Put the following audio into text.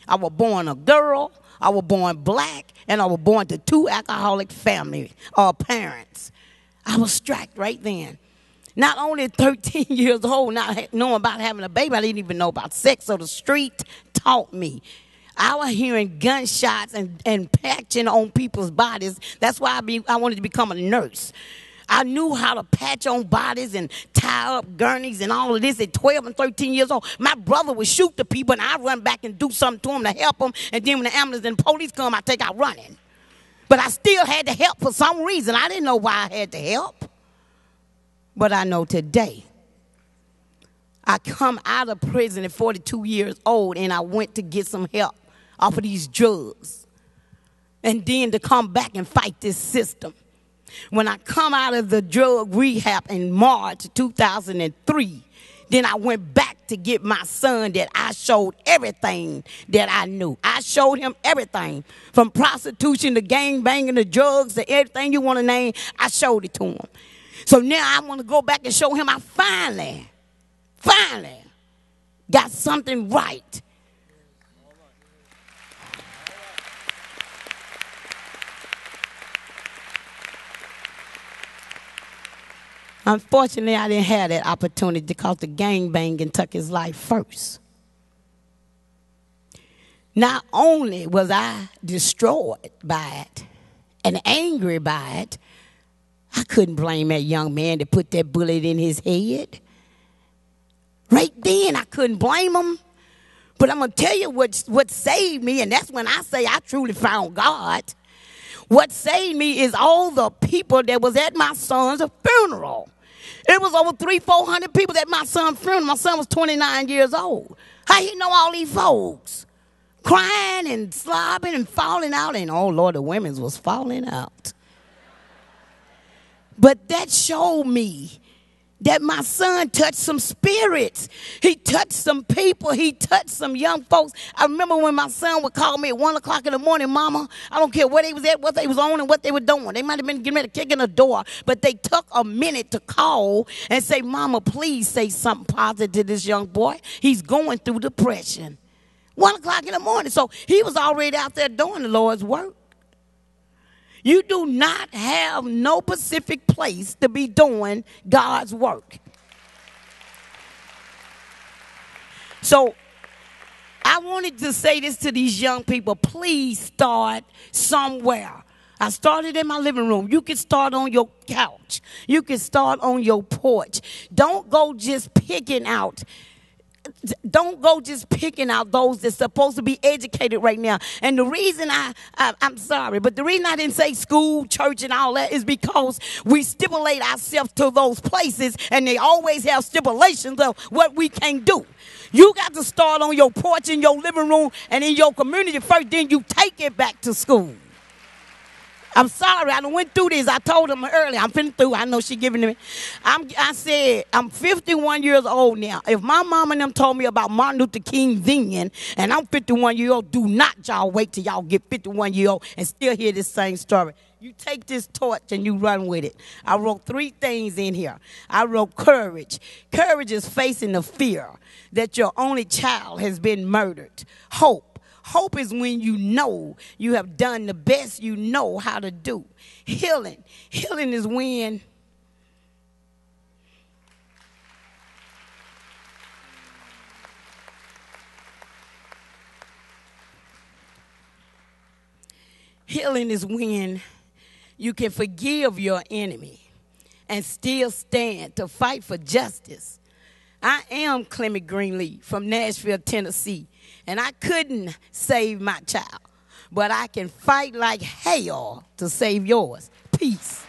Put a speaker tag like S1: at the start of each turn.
S1: I was born a girl, I was born black, and I was born to 2 alcoholic family parents. I was strapped right then. Not only 13 years old, not knowing about having a baby, I didn't even know about sex, so the street taught me. I was hearing gunshots and patching on people's bodies. That's why I wanted to become a nurse. I knew how to patch on bodies and tie up gurneys and all of this at 12 and 13 years old. My brother would shoot the people, and I'd run back and do something to them to help them. And then when the ambulance and the police come, I take out running. But I still had to help for some reason. I didn't know why I had to help. But I know today. I come out of prison at 42 years old, and I went to get some help off of these drugs. And then to come back and fight this system. When I come out of the drug rehab in March 2003, then I went back to get my son that I showed everything that I knew. I showed him everything from prostitution to gang banging to drugs to everything you want to name. I showed it to him. So now I want to go back and show him I finally got something right. Unfortunately, I didn't have that opportunity because the gangbanging took his life first. Not only was I destroyed by it and angry by it, I couldn't blame that young man that put that bullet in his head. Right then, I couldn't blame him. But I'm going to tell you what saved me, and that's when I say I truly found God. What saved me is all the people that was at my son's funeral. It was over 300-400 people at my son's funeral. My son was 29 years old. How he know all these folks? Crying and slobbing and falling out. And, oh, Lord, the women's was falling out. But that showed me that my son touched some spirits. He touched some people. He touched some young folks. I remember when my son would call me at 1 o'clock in the morning, Mama, I don't care where they was at, what they was on, and what they were doing. They might have been getting ready to kick in the door, but they took a minute to call and say, Mama, please say something positive to this young boy. He's going through depression. 1 o'clock in the morning. So he was already out there doing the Lord's work. You do not have no specific place to be doing God's work. So I wanted to say this to these young people. Please start somewhere. I started in my living room. You can start on your couch. You can start on your porch. Don't go just picking out those that's supposed to be educated right now. And the reason I'm sorry, but the reason I didn't say school, church, and all that is because we stipulate ourselves to those places, and they always have stipulations of what we can't do. You got to start on your porch, in your living room, and in your community first, then you take it back to school. I'm sorry, I done went through this. I told them earlier, I'm finna through. I know she giving to me. I said, I'm 51 years old now. If my mom and them told me about Martin Luther King then, and I'm 51 years old, do not y'all wait till y'all get 51 years old and still hear this same story. You take this torch and you run with it. I wrote 3 things in here. I wrote courage. Courage is facing the fear that your only child has been murdered. Hope. Hope is when you know you have done the best you know how to do. Healing. Healing is when you can forgive your enemy and still stand to fight for justice. I am Clemmie Greenlee from Nashville, Tennessee, and I couldn't save my child, but I can fight like hell to save yours. Peace.